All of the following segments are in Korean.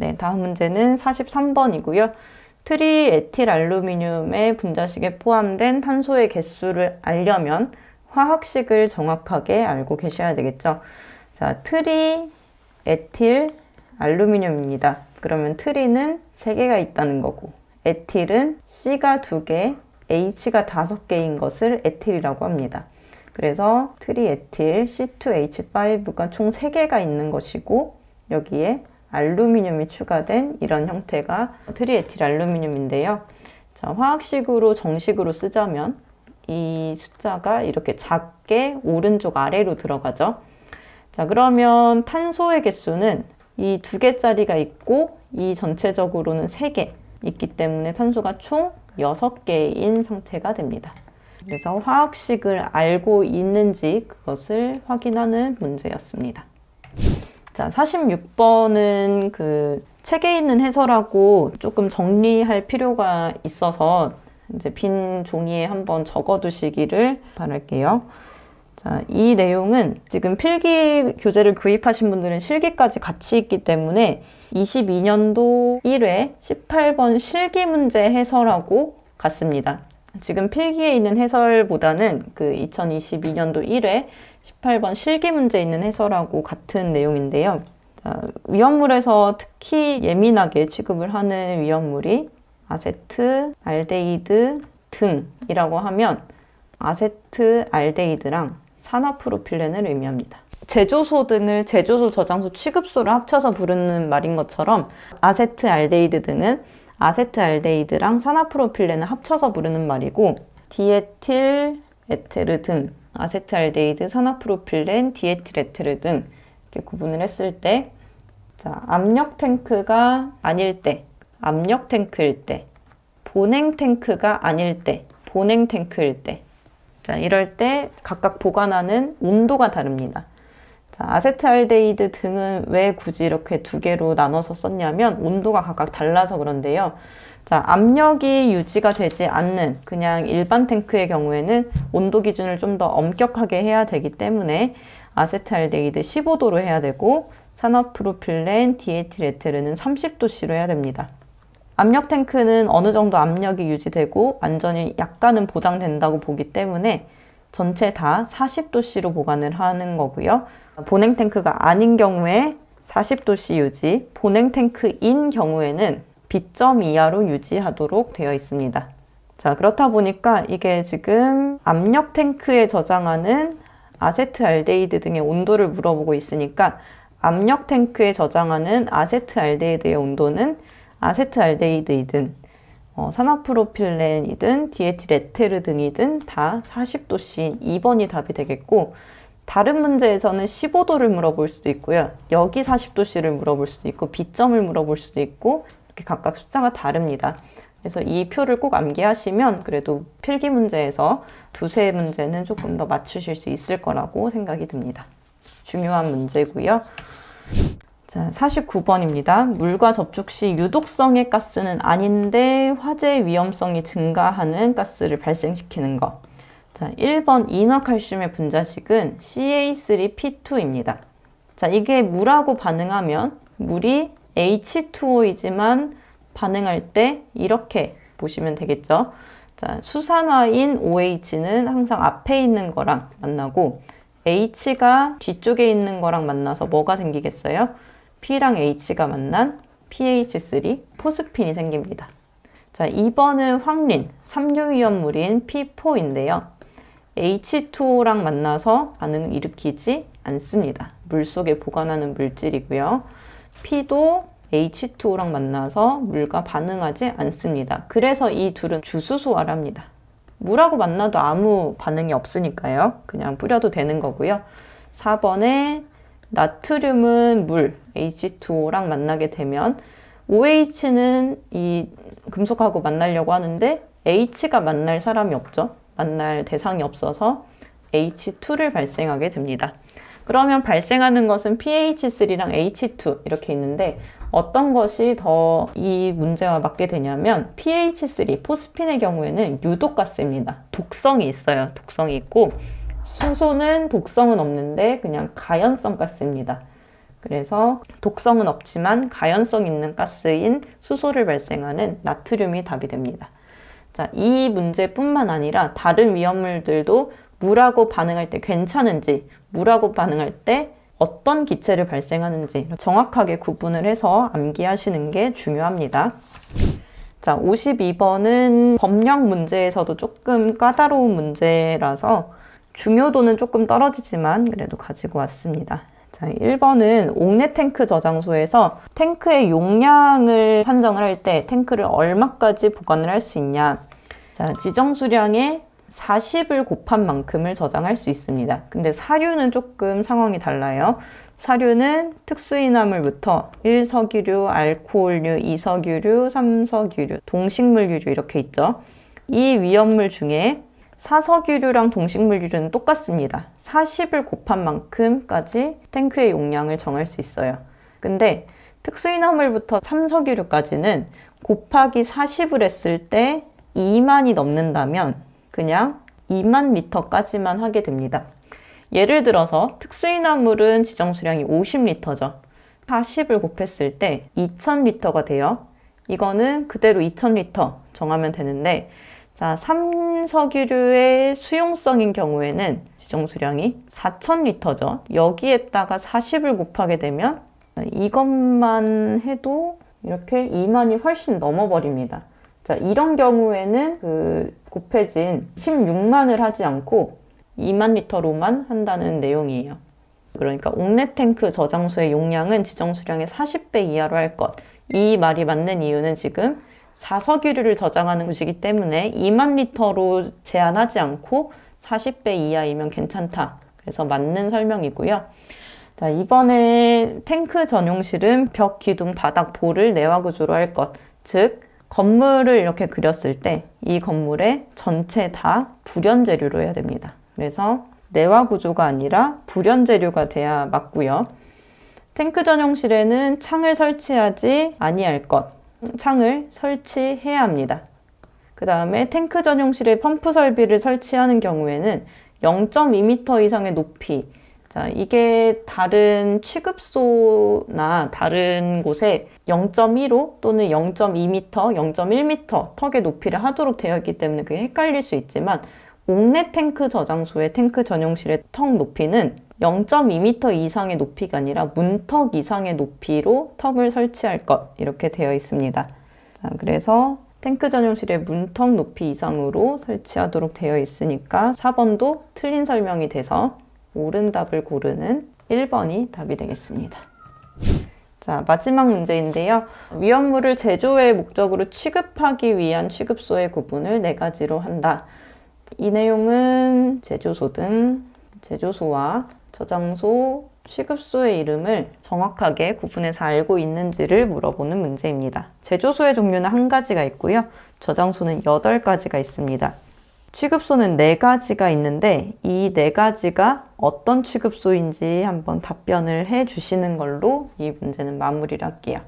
네, 다음 문제는 43번이고요. 트리에틸알루미늄의 분자식에 포함된 탄소의 개수를 알려면 화학식을 정확하게 알고 계셔야 되겠죠. 자, 트리에틸알루미늄입니다. 그러면 트리는 3개가 있다는 거고, 에틸은 C가 2개, H가 5개인 것을 에틸이라고 합니다. 그래서 트리에틸 C2H5가 총 3개가 있는 것이고, 여기에 알루미늄이 추가된 이런 형태가 트리에틸알루미늄인데요. 자, 화학식으로 정식으로 쓰자면 이 숫자가 이렇게 작게 오른쪽 아래로 들어가죠. 자, 그러면 탄소의 개수는 이 2개짜리가 있고 이 전체적으로는 3개 있기 때문에 탄소가 총 6개인 상태가 됩니다. 그래서 화학식을 알고 있는지 그것을 확인하는 문제였습니다. 자, 46번은 그 책에 있는 해설하고 조금 정리할 필요가 있어서 이제 빈 종이에 한번 적어 두시기를 바랄게요. 자, 이 내용은 지금 필기 교재를 구입하신 분들은 실기까지 같이 있기 때문에 22년도 1회 18번 실기 문제 해설하고 같습니다. 지금 필기에 있는 해설보다는 그 2022년도 1회 18번 실기 문제에 있는 해설하고 같은 내용인데요. 자, 위험물에서 특히 예민하게 취급을 하는 위험물이 아세트, 알데히드 등이라고 하면 아세트, 알데히드랑 산화프로필렌을 의미합니다. 제조소 등을 제조소, 저장소, 취급소를 합쳐서 부르는 말인 것처럼 아세트, 알데히드 등은 아세트알데히드랑 산화프로필렌을 합쳐서 부르는 말이고, 디에틸 에테르 등, 아세트알데히드, 산화프로필렌, 디에틸 에테르 등 이렇게 구분을 했을 때, 자, 압력 탱크가 아닐 때, 압력 탱크일 때, 보냉 탱크가 아닐 때, 보냉 탱크일 때, 자, 이럴 때 각각 보관하는 온도가 다릅니다. 자, 아세트알데히드 등은 왜 굳이 이렇게 2개로 나눠서 썼냐면 온도가 각각 달라서 그런데요. 자, 압력이 유지가 되지 않는 그냥 일반 탱크의 경우에는 온도 기준을 좀 더 엄격하게 해야 되기 때문에 아세트알데히드 15도로 해야 되고, 산화프로필렌, 디에틸에테르는 30도씨로 해야 됩니다. 압력 탱크는 어느 정도 압력이 유지되고 안전이 약간은 보장된다고 보기 때문에 전체 다 40도씨로 보관을 하는 거고요. 보냉 탱크가 아닌 경우에 40도씨 유지, 보냉 탱크인 경우에는 B점 이하로 유지하도록 되어 있습니다. 자, 그렇다 보니까 이게 지금 압력 탱크에 저장하는 아세트알데히드 등의 온도를 물어보고 있으니까 압력 탱크에 저장하는 아세트알데히드의 온도는 아세트알데히드이든 산화프로필렌이든 디에틸에테르 등이든 다 40도씨인 2번이 답이 되겠고, 다른 문제에서는 15도를 물어볼 수도 있고요. 여기 40도씨를 물어볼 수도 있고, B점을 물어볼 수도 있고, 이렇게 각각 숫자가 다릅니다. 그래서 이 표를 꼭 암기하시면 그래도 필기 문제에서 2-3 문제는 조금 더 맞추실 수 있을 거라고 생각이 듭니다. 중요한 문제고요. 자, 49번입니다. 물과 접촉 시 유독성의 가스는 아닌데 화재 위험성이 증가하는 가스를 발생시키는 것. 자, 1번 인화칼슘의 분자식은 CA3P2입니다. 자, 이게 물하고 반응하면 물이 H2O이지만 반응할 때 이렇게 보시면 되겠죠. 자, 수산화인 OH는 항상 앞에 있는 거랑 만나고 H가 뒤쪽에 있는 거랑 만나서 뭐가 생기겠어요? P랑 H가 만난 PH3, 포스핀이 생깁니다. 자, 2번은 황린, 삼류위험물인 P4인데요. H2O랑 만나서 반응을 일으키지 않습니다. 물속에 보관하는 물질이고요. P도 H2O랑 만나서 물과 반응하지 않습니다. 그래서 이 둘은 주수소화랍니다. 물하고 만나도 아무 반응이 없으니까요. 그냥 뿌려도 되는 거고요. 4번에 나트륨은 물, H2O랑 만나게 되면 OH는 이 금속하고 만나려고 하는데 H가 만날 사람이 없죠. 만날 대상이 없어서 H2를 발생하게 됩니다. 그러면 발생하는 것은 pH3랑 H2 이렇게 있는데 어떤 것이 더 이 문제와 맞게 되냐면 pH3, 포스핀의 경우에는 유독가스입니다. 독성이 있어요. 독성이 있고 수소는 독성은 없는데 그냥 가연성 가스입니다. 그래서 독성은 없지만 가연성 있는 가스인 수소를 발생하는 나트륨이 답이 됩니다. 자, 이 문제뿐만 아니라 다른 위험물들도 물하고 반응할 때 괜찮은지, 물하고 반응할 때 어떤 기체를 발생하는지 정확하게 구분을 해서 암기하시는 게 중요합니다. 자, 52번은 법령 문제에서도 조금 까다로운 문제라서 중요도는 조금 떨어지지만 그래도 가지고 왔습니다. 자, 1번은 옥내 탱크 저장소에서 탱크의 용량을 산정을 할 때 탱크를 얼마까지 보관을 할 수 있냐. 자, 지정 수량의 40을 곱한 만큼을 저장할 수 있습니다. 근데 사료는 조금 상황이 달라요. 사료는 특수인화물부터 1석유류, 알코올류, 2석유류, 3석유류, 동식물유류 이렇게 있죠. 이 위험물 중에 사석유류랑 동식물유류는 똑같습니다. 40을 곱한 만큼까지 탱크의 용량을 정할 수 있어요. 근데 특수인화물부터 3석유류까지는 곱하기 40을 했을 때 2만이 넘는다면 그냥 2만 리터까지만 하게 됩니다. 예를 들어서 특수인화물은 지정 수량이 50리터죠. 40을 곱했을 때 2000리터가 돼요. 이거는 그대로 2000리터 정하면 되는데, 자, 3석유류의 수용성인 경우에는 지정 수량이 4000리터죠. 여기에다가 40을 곱하게 되면 이것만 해도 이렇게 2만이 훨씬 넘어버립니다. 자, 이런 경우에는 그 곱해진 16만을 하지 않고 2만 리터로만 한다는 내용이에요. 그러니까 옥내 탱크 저장소의 용량은 지정 수량의 40배 이하로 할 것. 이 말이 맞는 이유는 지금 4석유류를 저장하는 곳이기 때문에 2만 리터로 제한하지 않고 40배 이하이면 괜찮다. 그래서 맞는 설명이고요. 자, 이번에 탱크 전용실은 벽, 기둥, 바닥, 볼을 내화 구조로 할 것. 즉, 건물을 이렇게 그렸을 때 이 건물에 전체 다 불연 재료로 해야 됩니다. 그래서 내화 구조가 아니라 불연 재료가 돼야 맞고요. 탱크 전용실에는 창을 설치하지 아니할 것. 창을 설치해야 합니다. 그 다음에 탱크 전용실에 펌프 설비를 설치하는 경우에는 0.2m 이상의 높이. 자, 이게 다른 취급소나 다른 곳에 0.15 또는 0.2m, 0.1m 턱의 높이를 하도록 되어 있기 때문에 그게 헷갈릴 수 있지만 옥내 탱크 저장소의 탱크 전용실의 턱 높이는 0.2m 이상의 높이가 아니라 문턱 이상의 높이로 턱을 설치할 것 이렇게 되어 있습니다. 자, 그래서 탱크 전용실의 문턱 높이 이상으로 설치하도록 되어 있으니까 4번도 틀린 설명이 돼서 옳은 답을 고르는 1번이 답이 되겠습니다. 자, 마지막 문제인데요. 위험물을 제조의 목적으로 취급하기 위한 취급소의 구분을 4가지로 한다. 이 내용은 제조소 등 제조소와 저장소, 취급소의 이름을 정확하게 구분해서 알고 있는지를 물어보는 문제입니다. 제조소의 종류는 1가지가 있고요. 저장소는 8가지가 있습니다. 취급소는 4가지가 있는데 이 4가지가 어떤 취급소인지 한번 답변을 해 주시는 걸로 이 문제는 마무리를 할게요.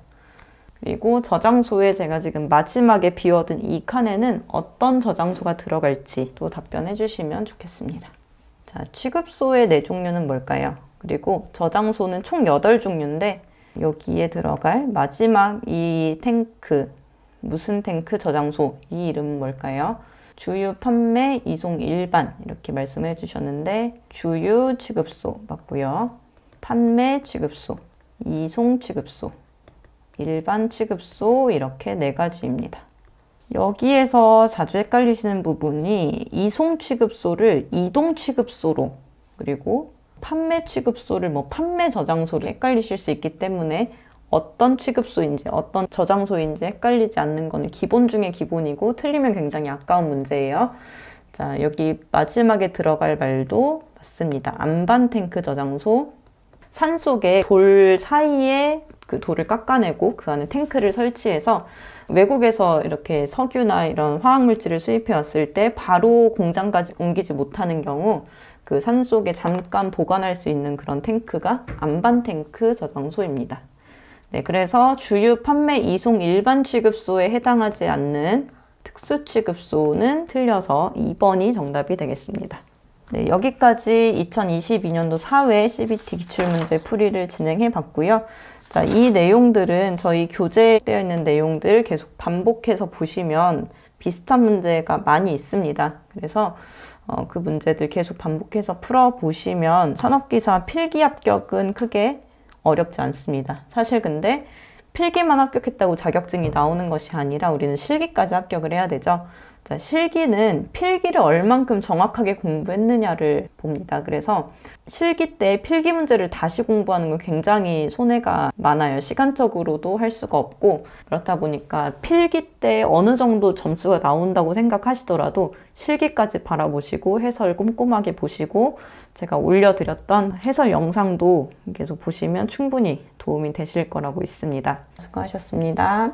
그리고 저장소에 제가 지금 마지막에 비워둔 이 칸에는 어떤 저장소가 들어갈지 또 답변해 주시면 좋겠습니다. 자, 취급소의 4종류는 뭘까요? 그리고 저장소는 총 8종류인데 여기에 들어갈 마지막 이 탱크, 무슨 탱크 저장소, 이 이름은 뭘까요? 주유, 판매, 이송, 일반 이렇게 말씀해 주셨는데 주유 취급소 맞고요. 판매 취급소, 이송 취급소, 일반 취급소 이렇게 4가지입니다. 여기에서 자주 헷갈리시는 부분이 이송 취급소를 이동 취급소로 그리고 판매 취급소를 판매 저장소로 헷갈리실 수 있기 때문에 어떤 취급소인지 어떤 저장소인지 헷갈리지 않는 거는 기본 중에 기본이고 틀리면 굉장히 아까운 문제예요. 자, 여기 마지막에 들어갈 말도 맞습니다. 안반 탱크 저장소. 산속에 돌 사이에 그 돌을 깎아내고 그 안에 탱크를 설치해서 외국에서 이렇게 석유나 이런 화학물질을 수입해 왔을 때 바로 공장까지 옮기지 못하는 경우 그 산속에 잠깐 보관할 수 있는 그런 탱크가 안반 탱크 저장소입니다. 네, 그래서 주유, 판매, 이송, 일반 취급소에 해당하지 않는 특수 취급소는 틀려서 2번이 정답이 되겠습니다. 네, 여기까지 2022년도 4회 CBT 기출문제 풀이를 진행해 봤고요. 자, 이 내용들은 저희 교재되어 있는 내용들 계속 반복해서 보시면 비슷한 문제가 많이 있습니다. 그래서 그 문제들 계속 반복해서 풀어보시면 산업기사 필기 합격은 크게 어렵지 않습니다. 사실 근데 필기만 합격했다고 자격증이 나오는 것이 아니라 우리는 실기까지 합격을 해야 되죠. 자, 실기는 필기를 얼만큼 정확하게 공부했느냐를 봅니다. 그래서 실기 때 필기 문제를 다시 공부하는 건 굉장히 손해가 많아요. 시간적으로도 할 수가 없고, 그렇다 보니까 필기 때 어느 정도 점수가 나온다고 생각하시더라도 실기까지 바라보시고 해설 꼼꼼하게 보시고 제가 올려드렸던 해설 영상도 계속 보시면 충분히 도움이 되실 거라고 있습니다. 수고하셨습니다.